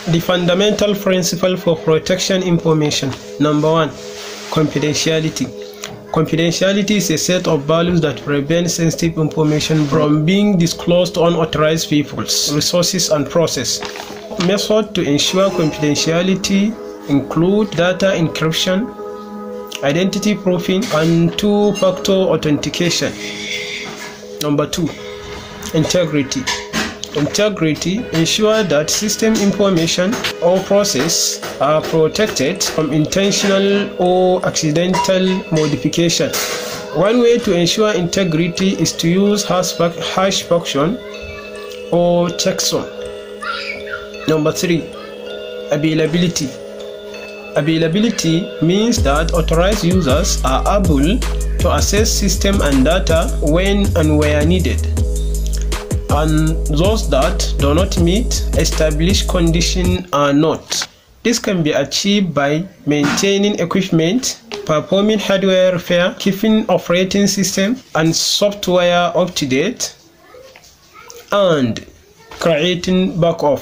The fundamental principle for protection information. Number 1, confidentiality. Confidentiality is a set of values that prevent sensitive information from being disclosed to unauthorized people, resources, and process. Methods to ensure confidentiality include data encryption, identity proofing, and two-factor authentication. Number 2, integrity. Integrity ensures that system information or process are protected from intentional or accidental modification. One way to ensure integrity is to use hash function or checksum. Number 3, availability. Availability means that authorized users are able to access system and data when and where needed, and those that do not meet established conditions are not. This can be achieved by maintaining equipment, performing hardware repair, keeping operating system and software up to date, and creating backup.